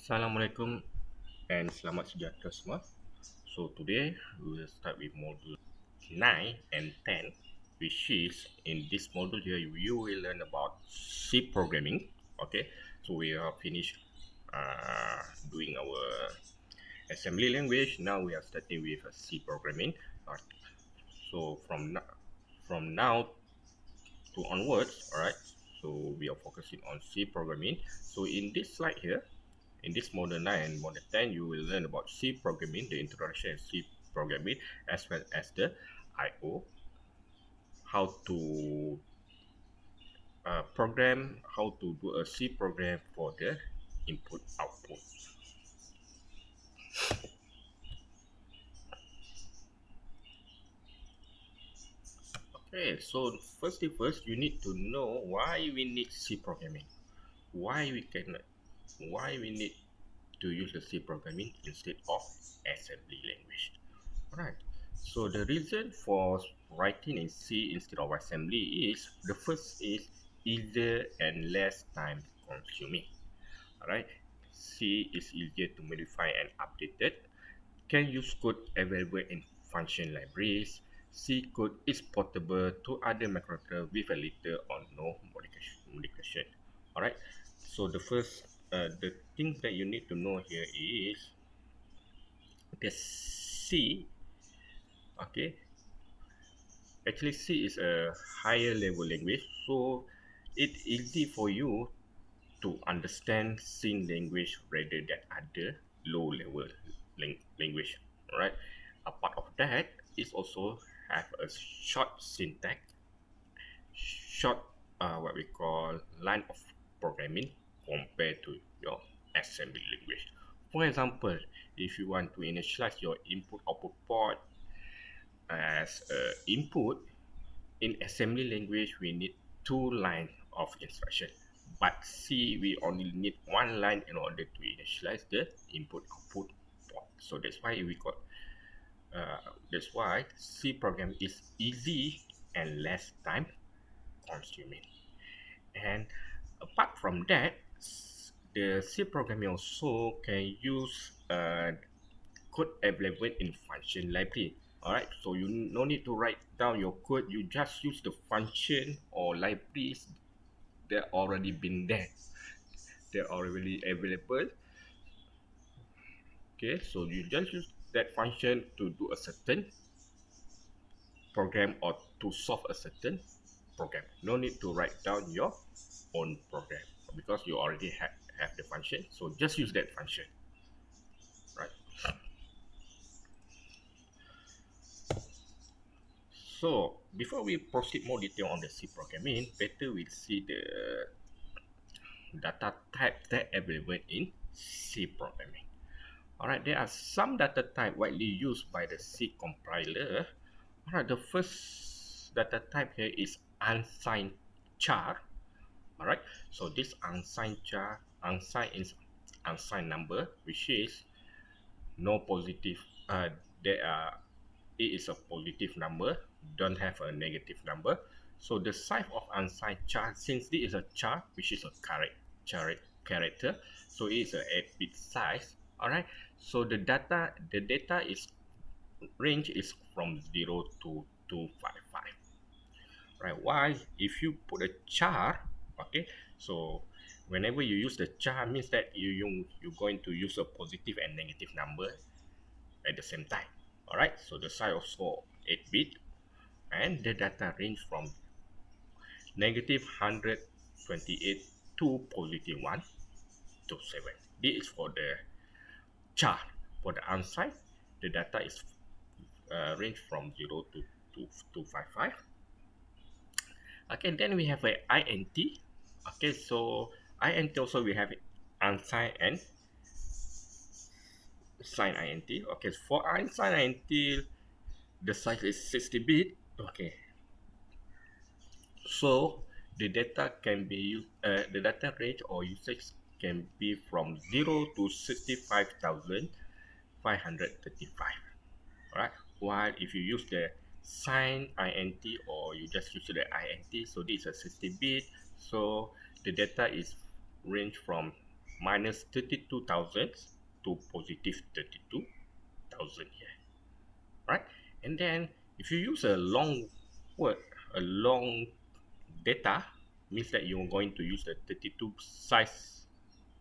Assalamualaikum and selamat sejahtera semua. So today we will start with module 9 and 10, which is in this module here you will learn about C programming. Okay, so we are finished doing our assembly language. Now we are starting with C programming. So from now to onwards, all right. So we are focusing on C programming. So in this slide here, in this model 9 and model 10, you will learn about C programming, the introduction in C programming, as well as the I/O, how to program, how to do a C program for the input output. Okay, so first thing first, you need to know why we need C programming. Why we need to use the C programming instead of assembly language. Alright, so the reason for writing in C instead of assembly is the first is easier and less time consuming. Alright, C is easier to modify and update it. Can use code available in function libraries. C code is portable to other microprocessors with a little or no modification. Alright, so the things that you need to know here is the C. Okay, actually C is a higher level language, so it's easy for you to understand C language rather than other low level language. All right, apart of that, it also have a short syntax, short what we call line of programming compared to your assembly language. For example, if you want to initialize your input output port as input, in assembly language we need two lines of instruction, but C we only need one line in order to initialize the input output port. So that's why C program is easy and less time consuming. And apart from that, the C programming also can use code available in function library. Alright, so you no need to write down your code, you just use the function or libraries that already been there, they're already available. Okay, so you just use that function to do a certain program or to solve a certain program. No need to write down your own program because you already have the function, so just use that function, right? So before we proceed more detail on the C programming, better we'll see the data type that available in C programming. Alright, there are some data type widely used by the C compiler. Alright, the first data type here is unsigned char. Alright, so this unsigned char, unsigned is unsigned number, which is no positive. It is a positive number, don't have a negative number. So the size of unsigned char, since this is a char, which is a character, so it is a 8-bit size. All right, so the data is range is from 0 to 255. Right, why if you put a char, okay, so whenever you use the char means that you're going to use a positive and negative number at the same time. All right, so the size also 8-bit, and the data range from negative 128 to positive 1 to 7. This is for the char. For the unsigned, the data is range from 0 to 255. Okay, then we have a int. Okay, so int also we have unsigned and signed int. Okay, for unsigned int, the size is 60-bit. Okay, so the data can be used, the data range or usage can be from 0 to 65,535. Alright, while if you use the sign int or you just use the int, so this is a 60-bit, so the data is range from minus 32,000 to positive 32,000 here, right? And then if you use a long word, a long data, means that you're going to use the 32 size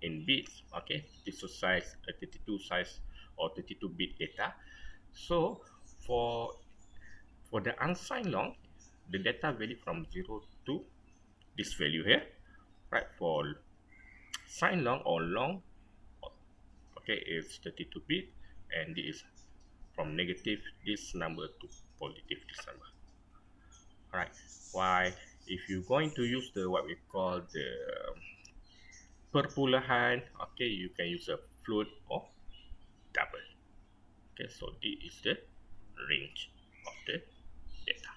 in bits, okay? This is size, a 32 size or 32 bit data. So for the unsigned long, the data value from 0 to this value here, right? For signed long or long, okay, it's 32 bit, and this is from negative this number to positive this number. All right. Why? If you're going to use the what we call the perpulahan, okay, you can use a float or double. Okay, so this is the range of the data.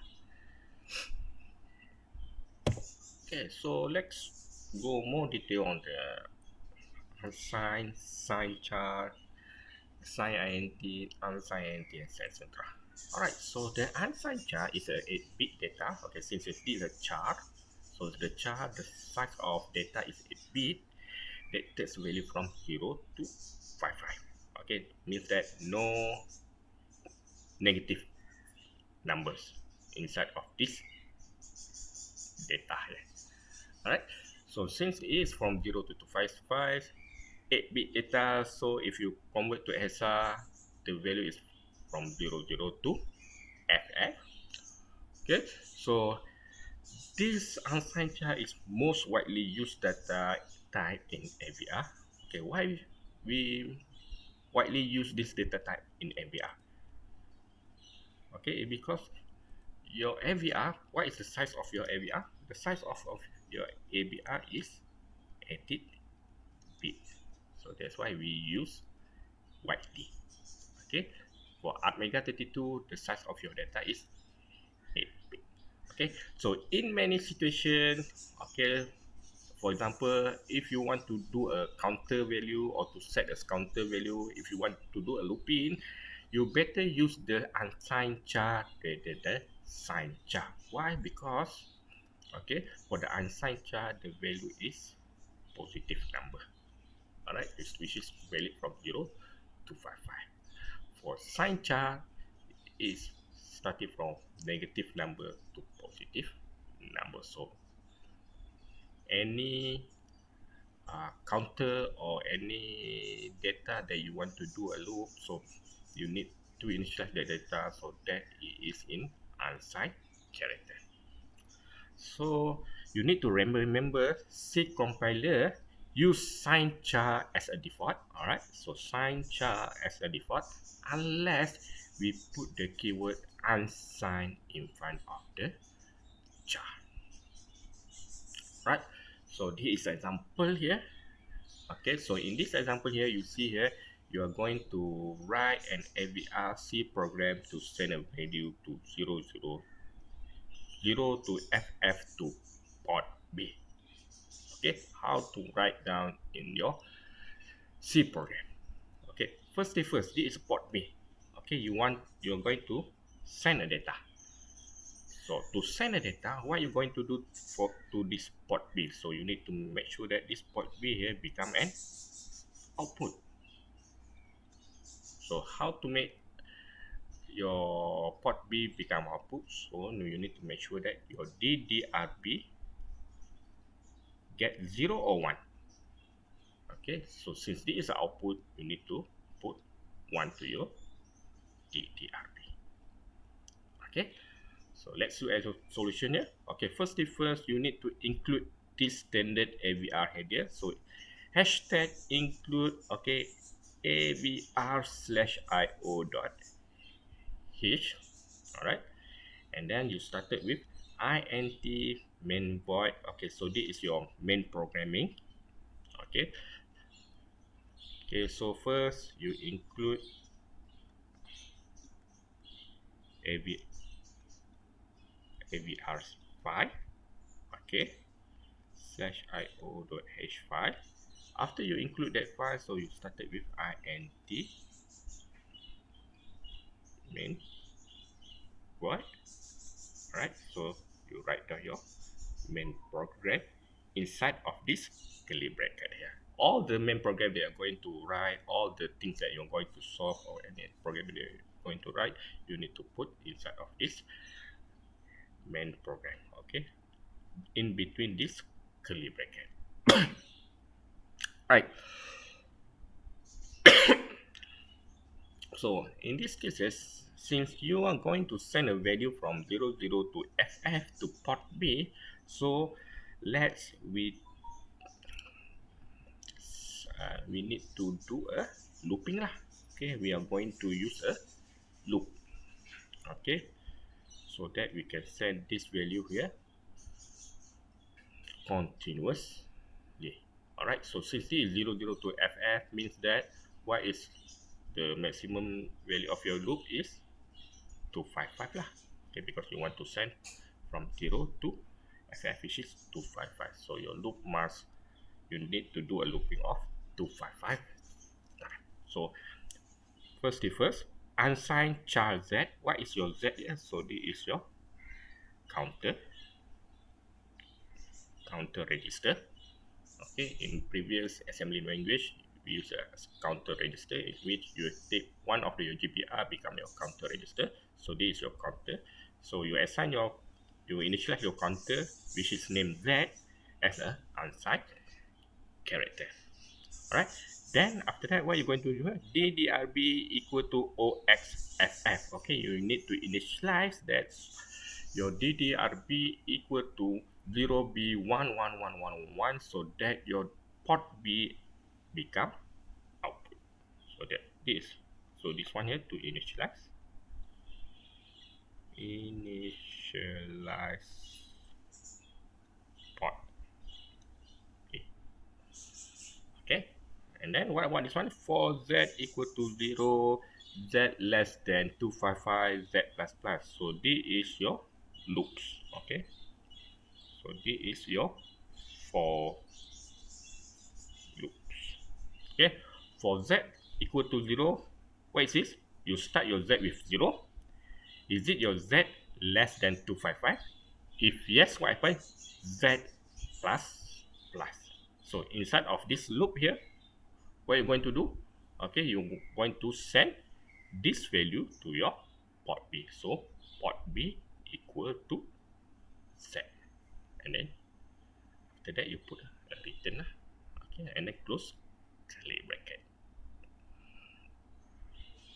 Okay, so let's go more detail on the unsigned, signed chart, signed INT, unsigned INT, etc. Alright, so the unsigned chart is a 8-bit data. Okay, since it's a chart, so the chart, the size of data is 8-bit. That takes value from 0 to 55. Okay, means that no negative numbers inside of this data here. Alright, so since it is from 0 to 255, 8-bit data, so if you convert to hexadecimal, the value is from 00 to FF. Okay, so this unsigned chart is most widely used data type in AVR. Okay, why we widely use this data type in AVR? Okay, because your AVR, what is the size of your AVR? The size of your AVR is 8 bit. So that's why we use widely. Okay, for ATmega32, the size of your data is 8 bit. Okay, so in many situations, okay, for example, if you want to do a counter value or to set a counter value, if you want to do a looping, you better use the unsigned chart than the signed chart. Why? Because, okay, for the unsigned chart, the value is positive number. Alright, which is valid from 0 to 55. For signed chart, is starting from negative number to positive number. So any counter or any data that you want to do a loop, so you need to initialize the data so that it is in unsigned character. So you need to remember C compiler use signed char as a default. Alright, so signed char as a default unless we put the keyword unsigned in front of the char. Right, so this is an example here. Okay, so in this example here, you see here, you are going to write an AVRC program to send a value to 000 to FF to port B. Okay, how to write down in your C program. Okay, first thing first, this is port B. Okay, you're going to send a data. So to send a data, what you're going to do to this port B? So you need to make sure that this port B here become an output. So how to make your port B become output? So you need to make sure that your DDRB get 0 or 1. Okay, so since this is the output, you need to put 1 to your DDRB. Okay, so let's look at the solution here. Okay, first thing first, you need to include this standard AVR header. So hashtag include, okay, avr/io.h. Alright, and then you started with int main void. Okay, so this is your main programming. Okay, so first you include avr file, okay, /io.h file. After you include that file, so you started with int main void. Alright, so you write down your main program inside of this curly bracket here. All the main program they are going to write, all the things that you're going to solve or any program they're going to write, you need to put inside of this main program, okay, in between this curly bracket. Right. So in these cases, since you are going to send a value from 00 to FF to port B, so let's we need to do a looping lah. Okay, we are going to use a loop. Okay, so that we can send this value here continuously. Alright, so since this is 00 to FF means that what is the maximum value of your loop is 255 lah. Okay, because you want to send from 0 to FF, which is 255. So your loop you need to do a looping of 255 times. So first, unsigned char Z. What is your Z here? So this is your counter register. Okay, in previous assembly language, we use a counter register in which you take one of your GPR become your counter register. So this is your counter. So you assign you initialize your counter, which is named Z, as a unsigned character. Alright. Then after that, what you're going to do? DDRB equal to OXFF. Okay, you need to initialize that your DDRB equal to 0B11111, so that your port B become output. So that this one here to initialize port. Okay, and then what this one? For Z equal to 0, Z less than 255, Z plus plus. So this is your loops. Okay, so this is your for loops. Okay, for Z equal to 0, what is this? You start your Z with 0. Is it your Z less than 255? If yes, what happens? Z plus plus. So inside of this loop here, what you're going to do? Okay, you're going to send this value to your port B. So port B equal to Z, and then after that you put a return, okay, and then close curly bracket.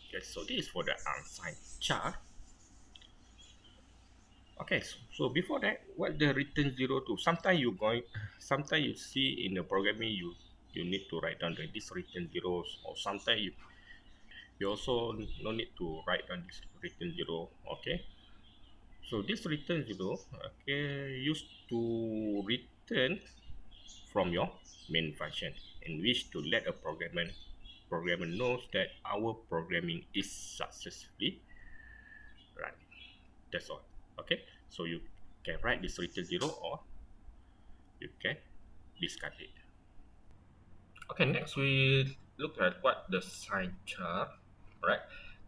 Okay, so this is for the unsigned char. Okay, so before that, what the return 0 to? Sometimes you see in the programming you need to write down this return 0, or sometimes you also no need to write down this return 0. Okay, so this return 0, okay, used to return from your main function, in which to let a programmer knows that our programming is successfully run. That's all. Okay, so you can write this return 0 or you can discard it. Okay, next we look at what the sign char, right?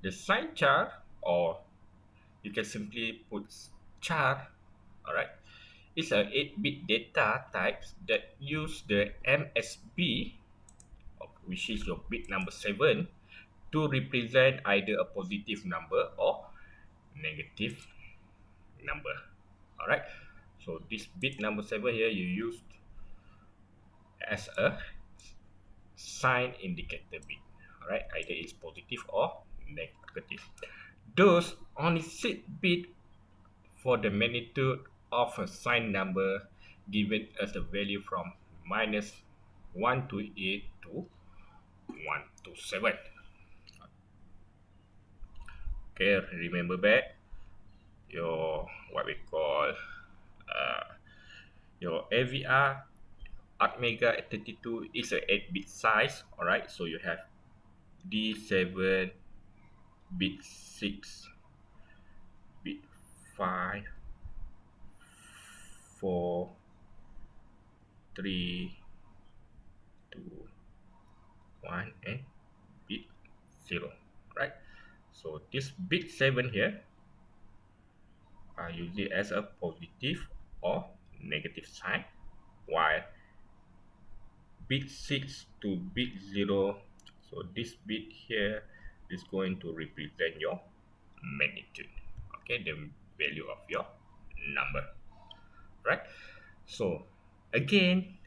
The sign char, or you can simply put char, all right, it's a 8-bit data type that use the MSB, which is your bit number 7, to represent either a positive number or negative number. All right, so this bit number 7 here you used as a sign indicator bit. All right, either it's positive or negative. Those only 6 bit for the magnitude of a sign number given as a value from -128 to 127. Okay, remember back your what we call your AVR Atmega 32 is a 8-bit size. All right, so you have D7, bit 6, bit 5, 4, 3, 2, 1, and bit 0. Right, so this bit 7 here, I use it as a positive or negative sign, while bit 6 to bit 0. So this bit here is going to represent your magnitude. Okay, the value of your number. Right? So again,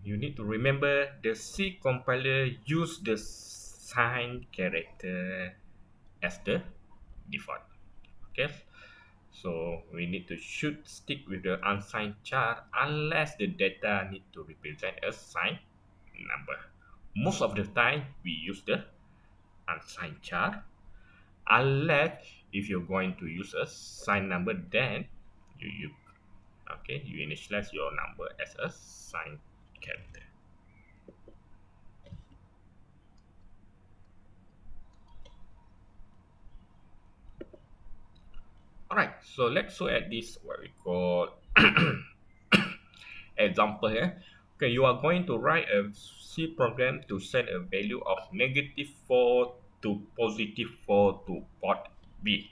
you need to remember the C compiler use the sign character as the default. Okay, so we need to stick with the unsigned char unless the data need to represent a signed number. Most of the time we use the unsigned char, unless if you're going to use a signed number, then you okay, you initialize your number as a signed character. Alright, so let's look at this what we call example here. Okay, you are going to write a C program to send a value of -4 to +4 to port B.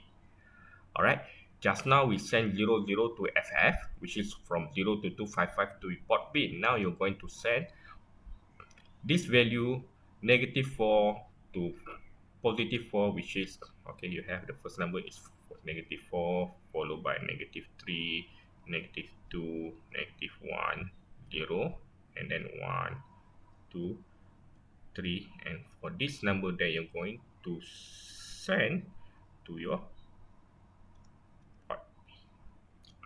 Alright, just now we sent 00 to FF, which is from 0 to 255 to port B. Now you're going to send this value -4 to +4, which is, okay, you have the first number is -4 followed by -3, -2, -1, 0, and then 1, 2, 3, and for this number that you're going to send to your port B.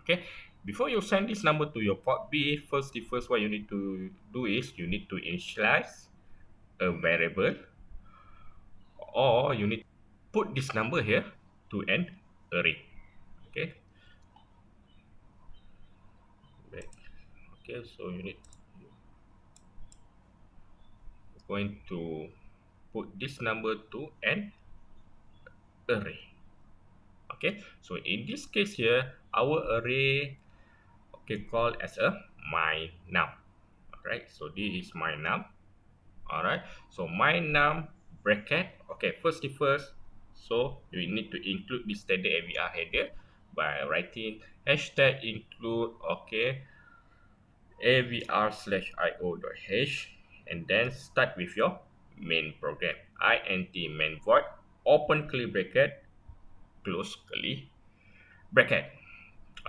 Okay, before you send this number to your port B, first what you need to do is you need to initialize a variable, or you need to put this number here to an array. Okay, so you need going to put this number to an array. Okay, so in this case here, our array, okay, called as a my num. Alright, so this is my num. Alright, so my num bracket. Okay, first, so we need to include this standard AVR header by writing hashtag include, okay, avr/io.h, and then start with your main program, int main void, open curly bracket, close curly bracket.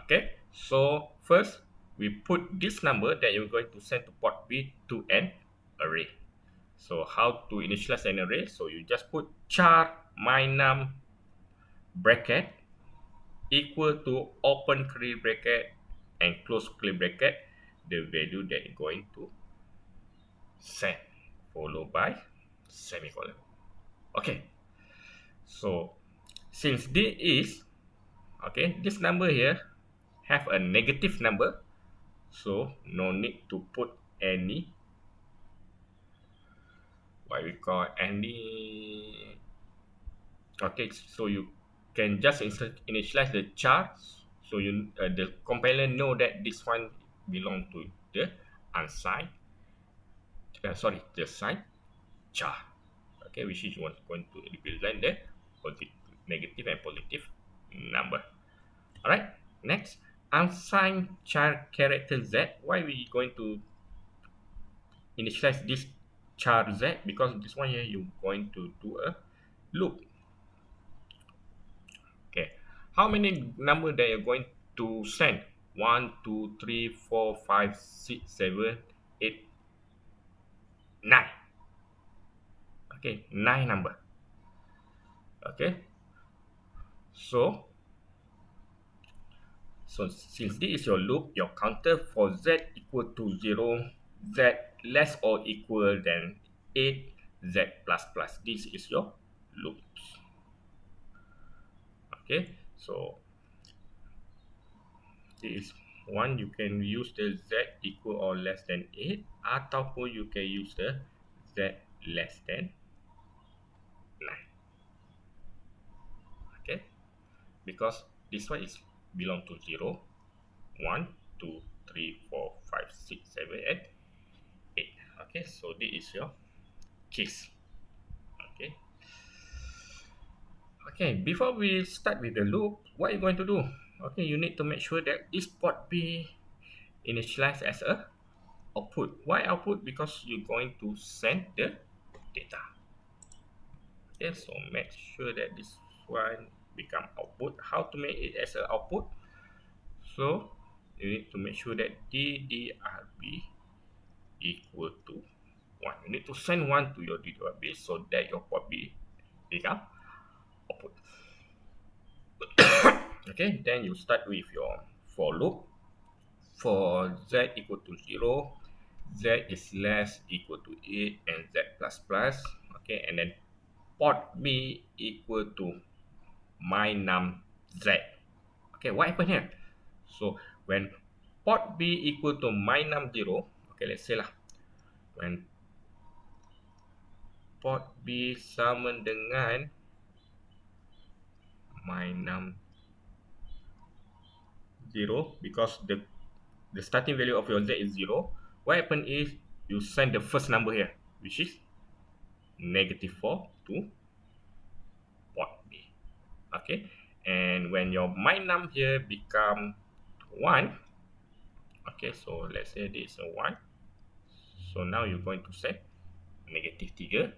Okay, so first we put this number that you're going to send to port B to an array. So how to initialize an array? So you just put char my num bracket equal to open curly bracket and close curly bracket, the value that you're going to send, followed by semicolon. Okay, so since this is, okay, this number here have a negative number, so no need to put any what we call any. Okay, so you can just initialize the char, so you the compiler know that this one belong to the unsigned, the signed char. Okay, which is going to represent the negative and positive number. All right, next, unsigned char character Z. Why we going to initialize this char Z? Because this one here you're going to do a loop. Okay, how many number that you're going to send? 1, 2, 3, 4, 5, 6, 7, 8, 9. Okay, 9 number. Okay, so since this is your loop, your counter for Z equal to 0, Z less or equal than 8, Z plus plus. This is your loop. Okay, so this is one, you can use the Z equal or less than 8, ataupun you can use the Z less than 9. Okay, because this one is belong to 0, 1, 2, 3, 4, 5, 6, 7, and 8. Okay, so this is your case. Okay. Okay, before we start with the loop, what are you going to do? Okay, you need to make sure that this port B initialized as a output. Why output? Because you're going to send the data. Okay, so make sure that this one become output. How to make it as an output? So you need to make sure that DDRB equal to 1. You need to send 1 to your DDRB so that your port B become output. Okay, then you start with your for loop. For z equal to 0, z is less equal to 8 and z plus plus. Okay, and then port B equal to my num z. Okay, what happened here? So when port B equal to my num 0, okay, let's say lah, when port B sama dengan my num 0, because the starting value of your z is 0, what happen is you send the first number here, which is -4 to port B. Okay, and when your my num here become 1, okay, so let's say this is a 1, so now you're going to set -3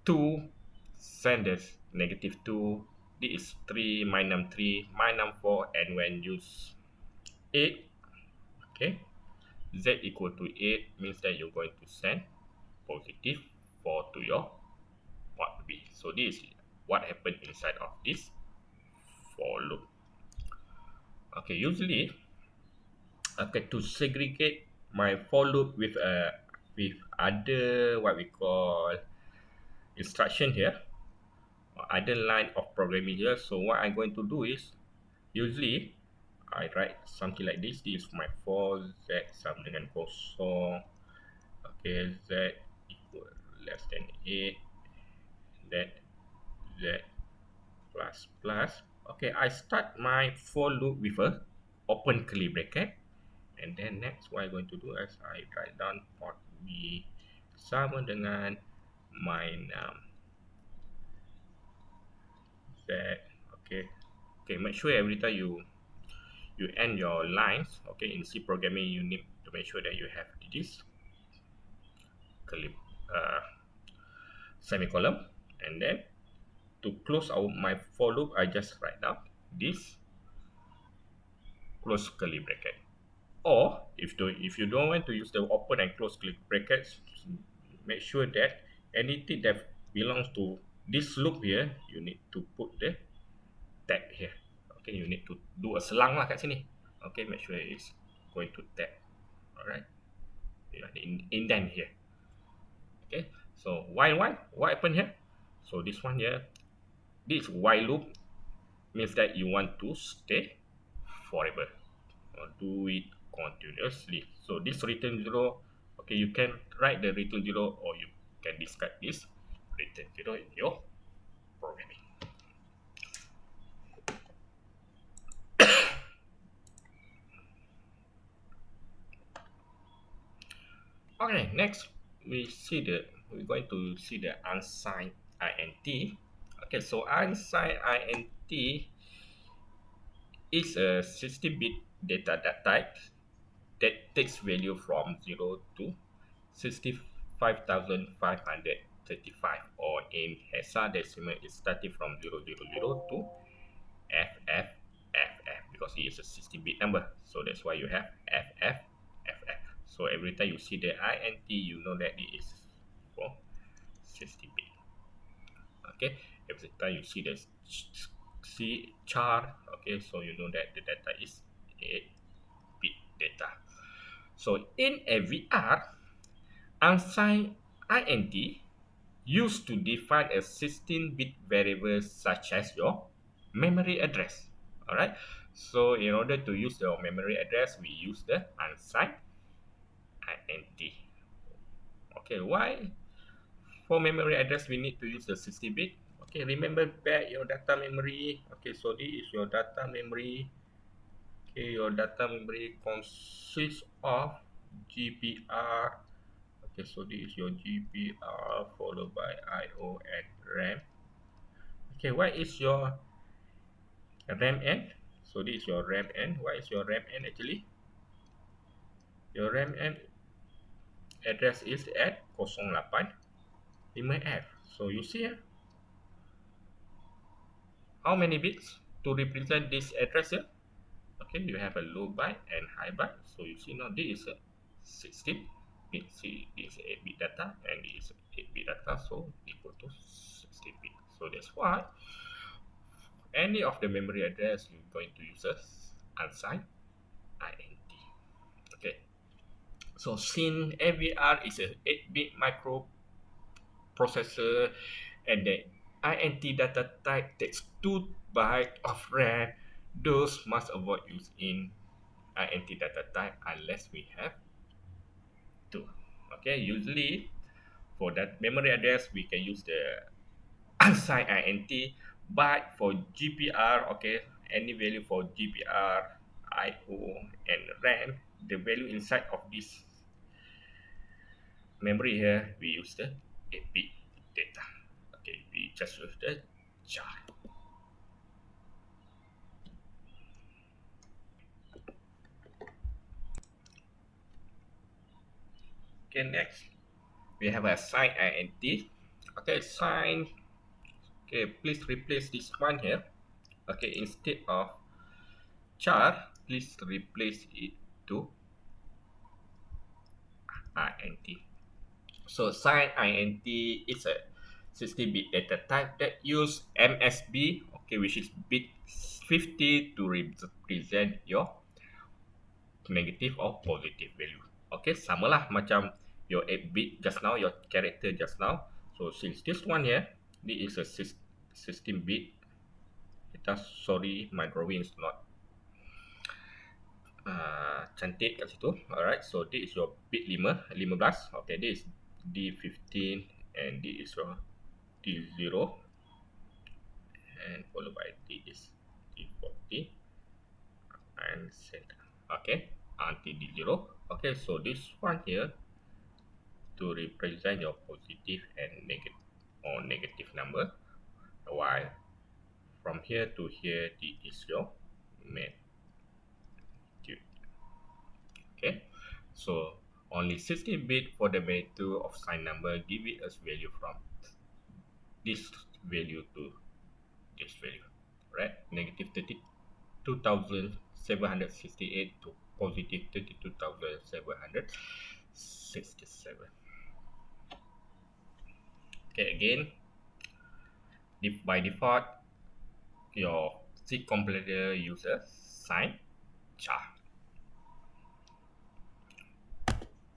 to send this -2. This is 3 my num 3 my num 4, and when use 8, okay, z equal to 8 means that you're going to send +4 to your port B. So this is what happened inside of this for loop. Okay, usually, okay, to segregate my for loop with other what we call instruction here, or other line of programming here. So what I'm going to do is, usually I write something like this. This is my for z sama dengan kosong. Okay, z equal less than 8, that z plus plus. Okay, I start my for loop with a open curly bracket, and then next what I'm going to do is I write down port B sama dengan my num z. Okay, make sure every time you end your lines, okay, in C programming you need to make sure that you have this curly semicolon, and then to close out my for loop, I just write down this close curly bracket. Or if you don't want to use the open and close curly brackets, make sure that anything that belongs to this loop here, you need to put the tag here. Okay, you need to do a selang lah kat sini. Okay, make sure it's going to tag. Alright, you have the indent here. Okay, so while what happened here? So this one here, this while loop means that you want to stay forever, or do it continuously. So this return 0, okay, you can write the return 0, or you can discard this return 0 in your programming. Okay, next we're going to see the unsigned int. Okay, so unsigned int is a 16-bit data type that takes value from 0 to 65,535, or in hexadecimal it's starting from 000 to FFFF, because it is a 16-bit number, so that's why you have FFFF. So every time you see the int, you know that it is for 16-bit. Okay, every time you see the char, okay, so you know that the data is 8-bit data. So in AVR, unsigned int used to define a 16-bit variable such as your memory address. Alright, so in order to use your memory address, we use the unsigned int. Okay, why for memory address we need to use the 60-bit? Okay, remember back your data memory. Okay, so this is your data memory. Okay, your data memory consists of GPR. Okay, so this is your GPR followed by IO and RAM. Okay, what is your RAM N? So this is your RAM N. What is your RAM N actually? Your RAM address is at 085F. So you see how many bits to represent this address here? Okay, you have a low byte and high byte. So you see now this is a 16 bit. See, this is 8 bit data and this is 8 bit data. So equal to 16 bit. So that's why any of the memory address you're going to use as unsigned INT. Okay. So since AVR is a 8-bit microprocessor and the INT data type takes 2 bytes of RAM, those must avoid use in INT data type unless we have to. Okay, usually for that memory address we can use the unsigned INT, but for GPR, okay, any value for GPR, IO, and RAM, the value inside of this memory here, we use the 8-bit data. Okay, we just use the chart. Okay, next we have a signed INT. Okay, sign. Okay, please replace this one here. Okay, instead of char, please replace it to INT. So signed INT is a 60-bit data type that use MSB, okay, which is bit 50 to represent your negative or positive value. Okay, sama lah macam your 8-bit just now, your character just now. So since this one here, this is a 16-bit. Sorry, my drawing is not cantik kat situ. Alright, so this is your bit 5, 15. Okay, this is D15 and this is your D0 and followed by D is D40 and set. Okay, until D0. Okay, so this one here to represent your positive and negative number, while from here to here this is your magnitude. Okay, so only 60-bit for the magnitude of sign number, give it as value from this value to this value, right? Negative 32,768 to positive 32,767. Okay, again, by default, your C compiler uses sign char.